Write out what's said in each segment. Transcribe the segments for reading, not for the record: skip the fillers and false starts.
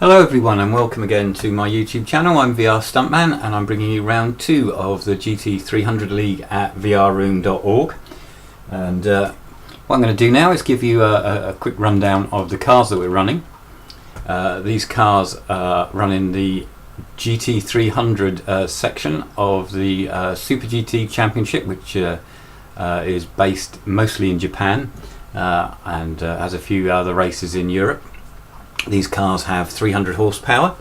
Hello everyone and welcome again to my YouTube channel. I'm VR Stuntman and I'm bringing you round 2 of the GT300 League at vrroom.org. And what I'm going to do now is give you a quick rundown of the cars that we're running. These cars run in the GT300 section of the Super GT Championship, which is based mostly in Japan and has a few other races in Europe. These cars have 300 horsepower.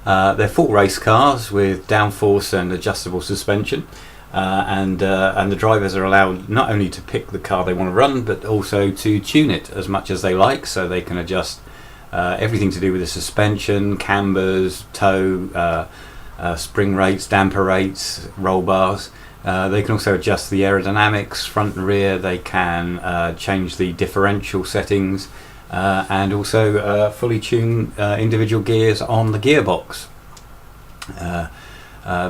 They're full race cars with downforce and adjustable suspension, and the drivers are allowed not only to pick the car they want to run, but also to tune it as much as they like, so they can adjust everything to do with the suspension, cambers, toe, spring rates, damper rates, roll bars. They can also adjust the aerodynamics, front and rear. They can change the differential settings, and also fully tune individual gears on the gearbox.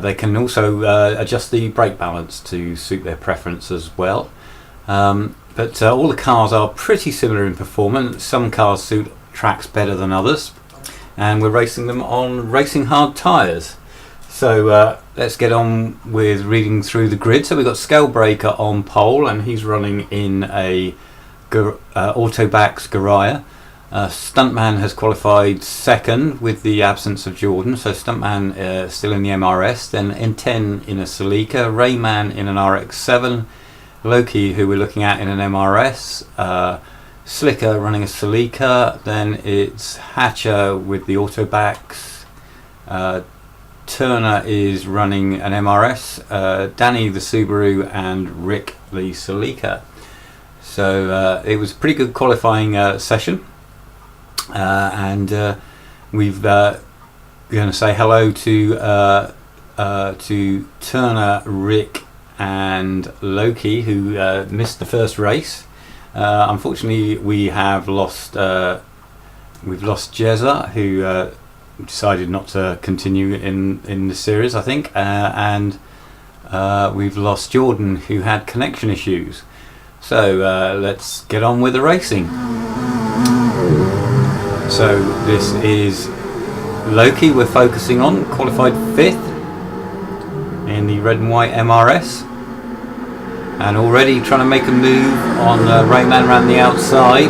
They can also adjust the brake balance to suit their preference as well. But all the cars are pretty similar in performance. Some cars suit tracks better than others, and we're racing them on racing hard tyres. So let's get on with reading through the grid. So we've got Scalebreaker on pole, and he's running in a Autobacks Garaya. Stuntman has qualified second with the absence of Jordan, so Stuntman still in the MRS, then N10 in a Celica, Rayman in an RX-7, Loki, who we're looking at, in an MRS, Slicker running a Celica, then it's Hatcher with the Autobacks, Turner is running an MRS, Danny the Subaru, and Rick the Celica. So it was a pretty good qualifying session, and we've going to say hello to Turner, Rick, and Loki, who missed the first race. Unfortunately, we've lost Jezza, who decided not to continue in the series, I think, and we've lost Jordan, who had connection issues. So let's get on with the racing. So this is Loki we're focusing on, qualified 5th in the red and white MRS, and already trying to make a move on Rayman around the outside.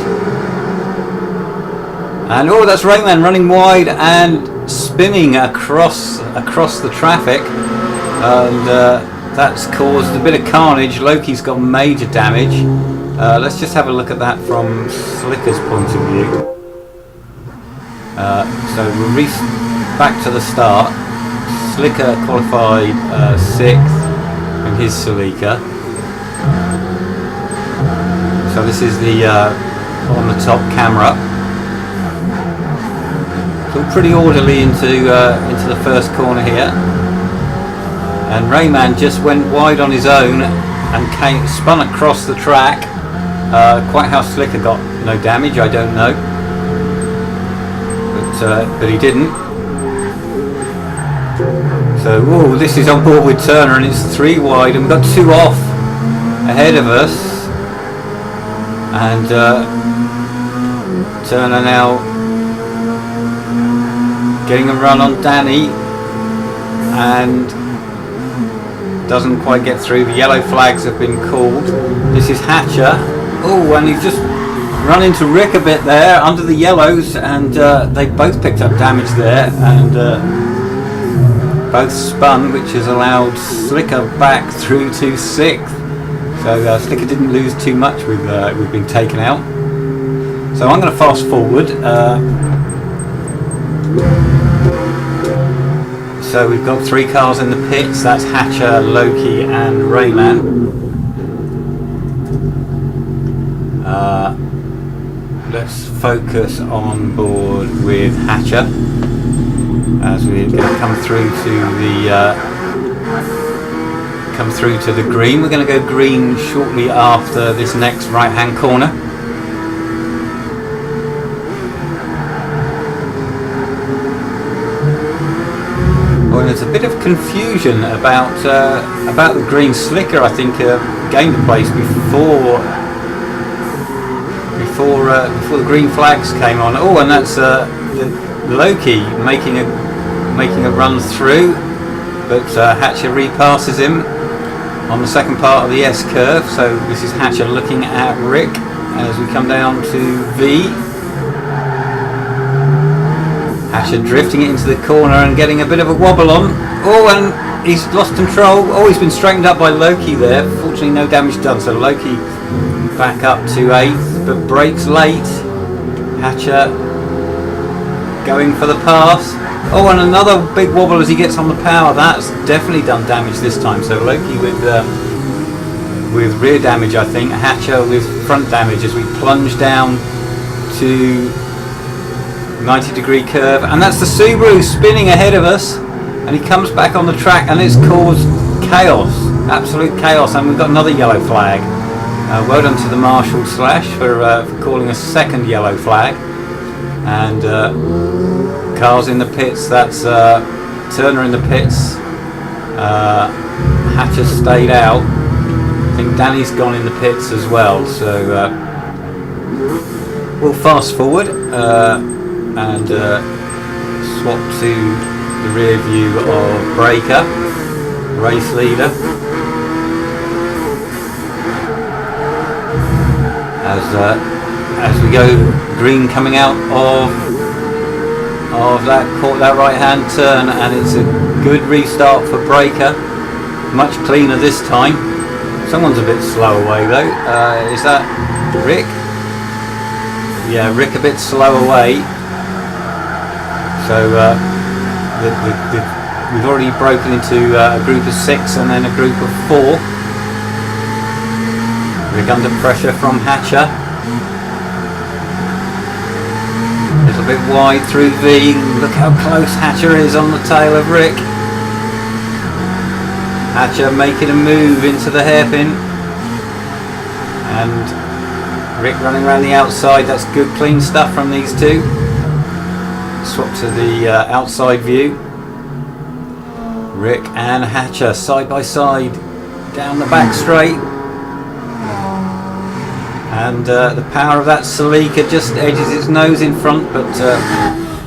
And oh, that's Rayman running wide and spinning across the traffic, and that's caused a bit of carnage. Loki's got major damage. Let's just have a look at that from Slicker's point of view. So we're back to the start. Slicker qualified 6th in his Celica. So this is the on the top camera. It's all pretty orderly into the first corner here. And Rayman just went wide on his own and spun across the track. Quite how Slicker got no damage, I don't know, but he didn't. So this is on board with Turner, and it's 3 wide, and we've got 2 off ahead of us. And Turner now getting a run on Danny, and doesn't quite get through. The yellow flags have been called. This is Hatcher. Oh, and he's just run into Rick a bit there under the yellows, and they both picked up damage there, and both spun, which has allowed Slicker back through to 6th. So Slicker didn't lose too much with being taken out. So I'm going to fast forward. So we've got 3 cars in the pits. That's Hatcher, Loki, and Rayman. Let's focus on board with Hatcher as we're going to come through to the green. We're going to go green shortly after this next right-hand corner. Well, there's a bit of confusion about the green. Slicker, I think, gained the place before the green flags came on. Oh, and that's Loki making a run through, but Hatcher repasses him on the second part of the S curve. So this is Hatcher looking at Rick as we come down to V. Hatcher drifting it into the corner and getting a bit of a wobble on. Oh, and he's lost control. Oh, he's been straightened up by Loki there. Fortunately, no damage done. So Loki back up to 8th, but brakes late. Hatcher going for the pass. Oh, and another big wobble as he gets on the power. That's definitely done damage this time. So Loki with rear damage, I think. Hatcher with front damage as we plunge down to 90-degree curve, and that's the Subaru spinning ahead of us, and he comes back on the track, and it's caused chaos, absolute chaos, and we've got another yellow flag. Well done to the Marshal Slash for calling a second yellow flag. And cars in the pits, that's Turner in the pits. Hatcher stayed out. I think Danny's gone in the pits as well, so we'll fast forward and swap to the rear view of Breaker, race leader, as we go green coming out of that right hand turn, and it's a good restart for Breaker, much cleaner this time. Someone's a bit slow away though. Is that Rick? Yeah, Rick a bit slow away. So we've already broken into a group of 6 and then a group of 4. Rick under pressure from Hatcher. A little bit wide through V. Look how close Hatcher is on the tail of Rick. Hatcher making a move into the hairpin. And Rick running around the outside. That's good clean stuff from these two. Swap to the outside view. Rick and Hatcher side by side down the back straight, and the power of that Celica just edges its nose in front, but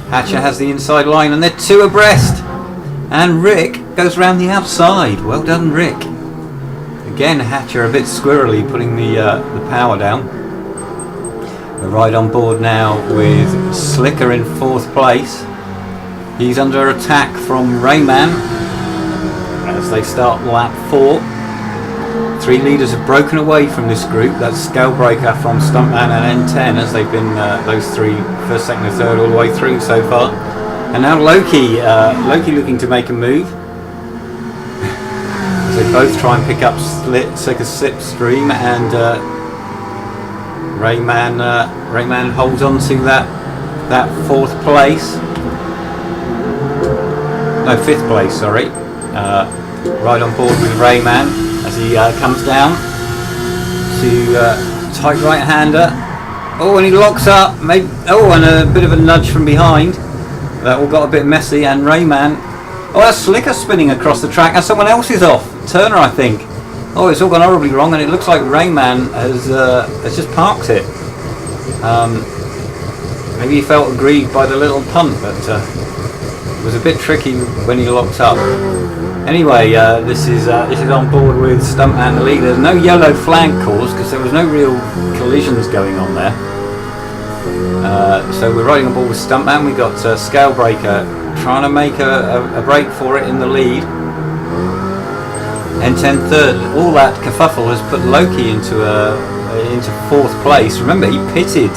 Hatcher has the inside line, and they're 2 abreast, and Rick goes round the outside. Well done, Rick. Again, Hatcher a bit squirrely, putting the power down. We're right on board now with Slicker in 4th place. He's under attack from Rayman as they start lap 4. 3 leaders have broken away from this group. That's Scalebreaker from Stuntman and N10, as they've been those 3 first, second and third all the way through so far. And now Loki looking to make a move. So they both try and pick up Slicker's slipstream, and Rayman holds on to that 4th place. No, 5th place, sorry. Right on board with Rayman as he comes down to tight right-hander. Oh, and he locks up. Oh, and a bit of a nudge from behind. That all got a bit messy, and Rayman. Oh, that's Slicker spinning across the track, and someone else is off. Turner, I think. Oh, it's all gone horribly wrong, and it looks like Rayman has just parked it. Maybe he felt aggrieved by the little punt, but it was a bit tricky when he locked up. Anyway, this is on board with Stuntman the leader. There's no yellow flag caused because there was no real collisions going on there. So we're riding on board with Stuntman. We've got Scalebreaker trying to make a break for it in the lead. N10 third. All that kerfuffle has put Loki into 4th place. Remember, he pitted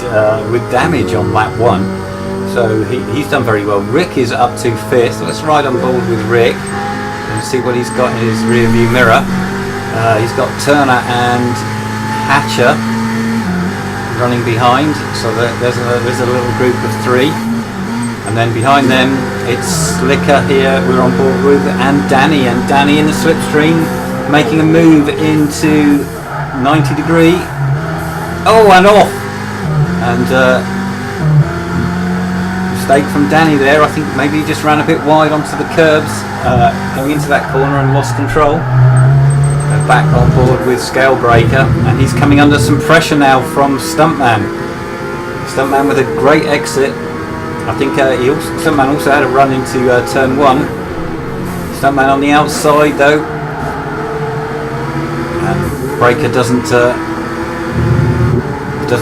with damage on lap 1. So he's done very well. Rick is up to 5th. Let's ride on board with Rick and see what he's got in his rear view mirror. He's got Turner and Hatcher running behind. So there's a little group of 3. And then behind them it's Slicker here we're on board with, and Danny in the slipstream making a move into 90 degree. Oh, and off. And mistake from Danny there. I think maybe he just ran a bit wide onto the curbs going into that corner and lost control. Back on board with Scalebreaker, and he's coming under some pressure now from Stuntman. Stuntman with a great exit. I think Stuntman also had a run into turn 1. Stuntman on the outside though, and Breaker doesn't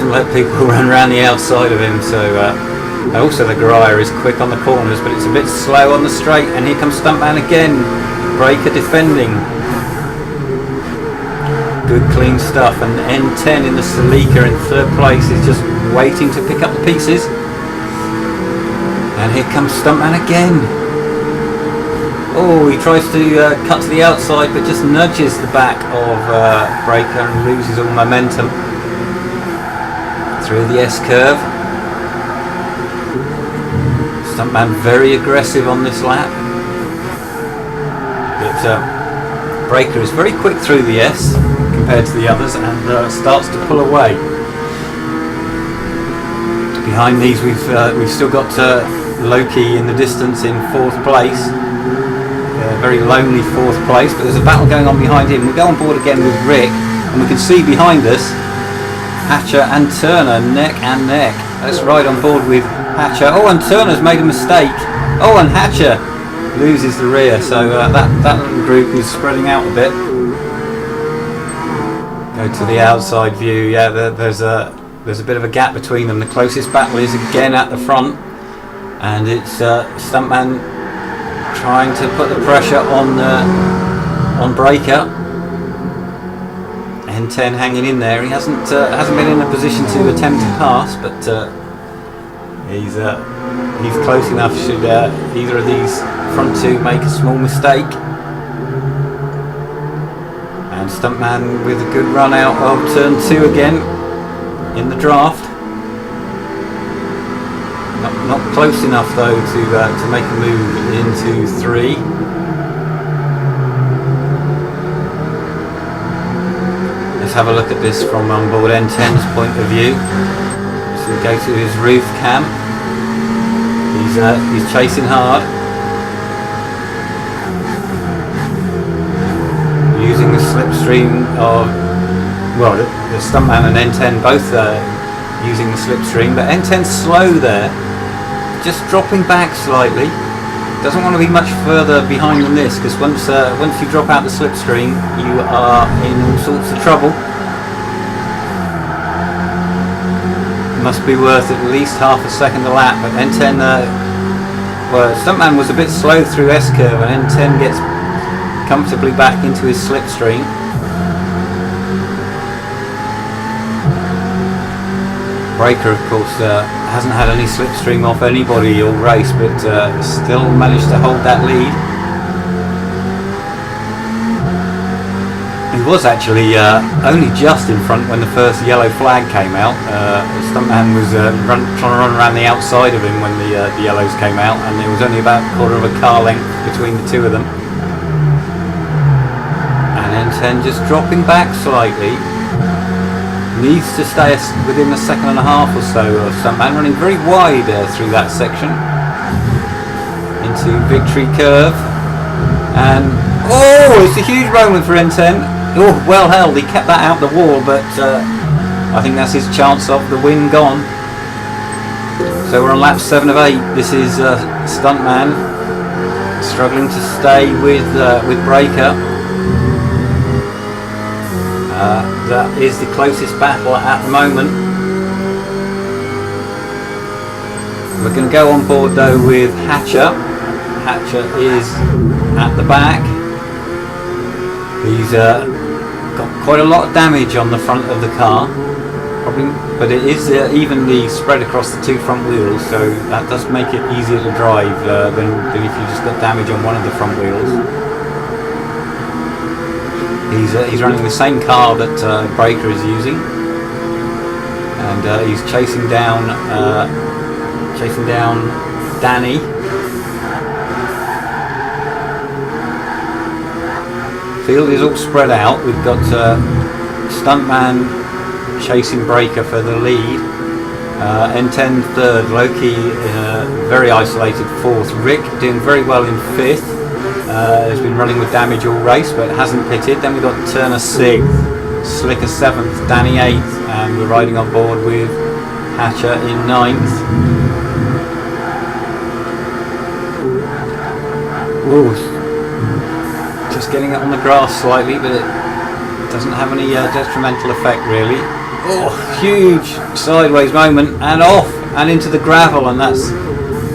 let people run around the outside of him. So also the Garaya is quick on the corners, but it's a bit slow on the straight. And here comes Stuntman again. Breaker defending. Good clean stuff, and N10 in the Celica in 3rd place is just waiting to pick up the pieces. And here comes Stuntman again. Oh, he tries to cut to the outside, but just nudges the back of Breaker and loses all momentum through the S-curve. Stuntman very aggressive on this lap, but Breaker is very quick through the S compared to the others, and starts to pull away. Behind these we've still got Loki in the distance in 4th place, very lonely 4th place, but there's a battle going on behind him. We go on board again with Rick, and we can see behind us Hatcher and Turner neck and neck. Let's ride on board with Hatcher. Oh, and Turner's made a mistake. Oh, and Hatcher loses the rear, so that little group is spreading out a bit. Go to the outside view. Yeah, there's a bit of a gap between them. The closest battle is again at the front, and it's Stuntman trying to put the pressure on Breaker. N10 hanging in there. He hasn't been in a position to attempt to pass, but he's close enough. Should either of these front two make a small mistake. And Stuntman with a good run out of turn 2 again in the draft. Not close enough though to make a move into 3. Let's have a look at this from on board N10's point of view. So we go to his roof cam. He's chasing hard, using the slipstream of, well, the Stuntman and N10 both using the slipstream, but N10's slow there, just dropping back slightly. Doesn't want to be much further behind than this, because once you drop out the slipstream, you are in all sorts of trouble. Must be worth at least half a second a lap, but N10, well, Stuntman was a bit slow through S-curve, and N10 gets comfortably back into his slipstream. Breaker, of course, hasn't had any slipstream off anybody all race, but still managed to hold that lead. He was actually only just in front when the first yellow flag came out. Stuntman was trying to run around the outside of him when the yellows came out, and there was only about a quarter of a car length between the two of them. And N10 just dropping back slightly. Needs to stay within a second and a half or so of Stuntman, running very wide through that section into victory curve. And oh, it's a huge moment for N10. Oh, well held. He kept that out the wall, but I think that's his chance of the win gone. So we're on lap 7 of 8. This is Stuntman struggling to stay with Breaker. That is the closest battle at the moment. We're going to go on board though with Hatcher. Hatcher is at the back. He's got quite a lot of damage on the front of the car, probably, but it is evenly spread across the 2 front wheels, so that does make it easier to drive than if you just got damage on one of the front wheels. He's running the same car that Breaker is using, and he's chasing down Danny. Field is all spread out. We've got Stuntman chasing Breaker for the lead. N10 third, Loki very isolated 4th, Rick doing very well in 5th. Has been running with damage all race but hasn't pitted. Then we've got Turner 6th, Slicker 7th, Danny 8th, and we're riding on board with Hatcher in 9th. Ooh, just getting it on the grass slightly, but it doesn't have any detrimental effect really. Oh, huge sideways moment and off and into the gravel, and that's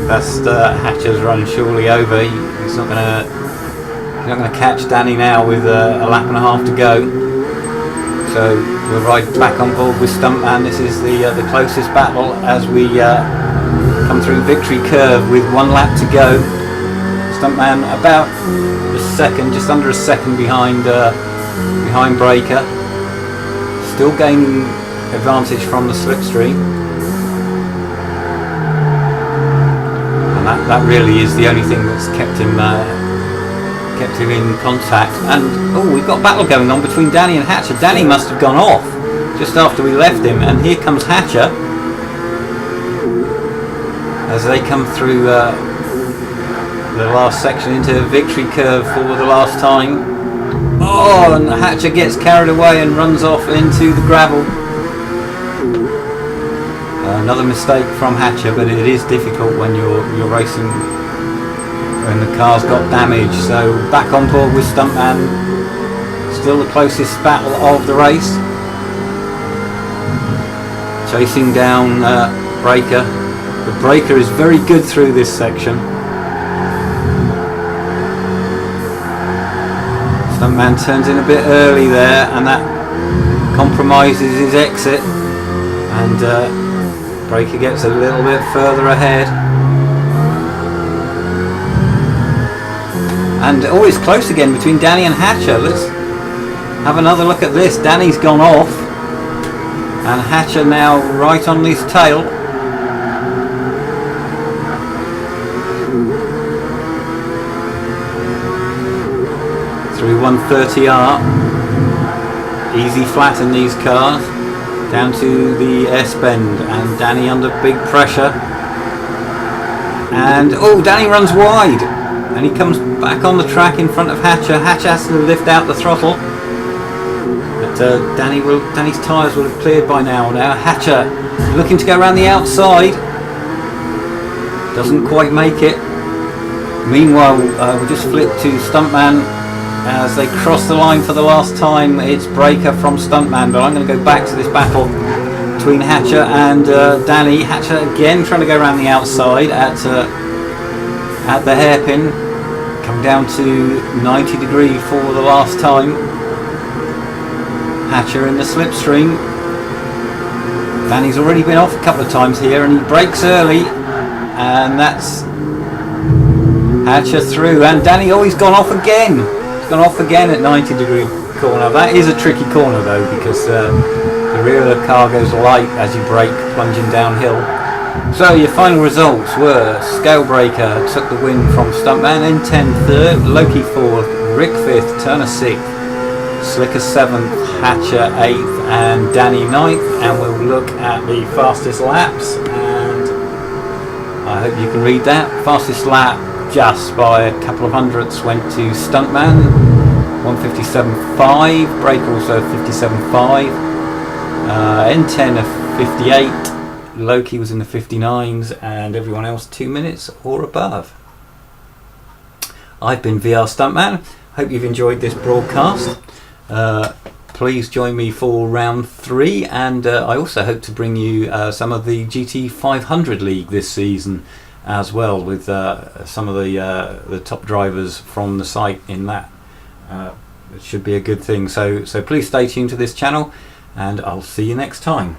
Hatcher's run surely over. He's not gonna catch Danny now with a lap and a half to go. So we'll ride back on board with Stuntman. This is the closest battle as we come through Victory Curve with 1 lap to go. Stuntman about a second, just under a second behind Breaker. Still gaining advantage from the slipstream. And that really is the only thing that's kept him in contact. And oh, we've got a battle going on between Danny and Hatcher. Danny must have gone off just after we left him, and here comes Hatcher as they come through the last section into Victory Curve for the last time. Oh, and Hatcher gets carried away and runs off into the gravel. Another mistake from Hatcher, but it is difficult when you're racing when the car's got damage. So back on board with Stuntman, still the closest battle of the race. Chasing down Breaker. The Breaker is very good through this section. Stuntman turns in a bit early there, and that compromises his exit, and Breaker gets a little bit further ahead. And always close again between Danny and Hatcher. Let's have another look at this. Danny's gone off, and Hatcher now right on his tail. Through 130R, easy flat in these cars, down to the S-bend, and Danny under big pressure, and oh, Danny runs wide, and he comes back on the track in front of Hatcher. Hatcher has to lift out the throttle, but Danny's tyres will have cleared by now. Now Hatcher looking to go around the outside, doesn't quite make it. Meanwhile, we'll just flip to Stuntman. As they cross the line for the last time, it's Breaker from Stuntman, but I'm going to go back to this battle between Hatcher and Danny. Hatcher again trying to go around the outside at the hairpin, coming down to 90 degree for the last time. Hatcher in the slipstream. Danny's already been off a couple of times here, and he brakes early, and that's Hatcher through, and Danny, oh, he's gone off again. Gone off again at 90 degree corner. That is a tricky corner though, because the rear of the car goes light as you brake, plunging downhill. So your final results were Scalebreaker took the win from Stuntman, N10 third, Loki fourth, Rick fifth, Turner sixth, Slicker seventh, Hatcher eighth, and Danny ninth. And we'll look at the fastest laps, and I hope you can read that. Fastest lap just by a couple of hundredths went to Stuntman, 157.5, Breaker also 57.5, N10 a 58, Loki was in the 59s, and everyone else 2 minutes or above. I've been VR Stuntman. Hope you've enjoyed this broadcast. Please join me for round 3, and I also hope to bring you some of the GT500 League this season as well, with some of the top drivers from the site in that. It should be a good thing. So please stay tuned to this channel, and I'll see you next time.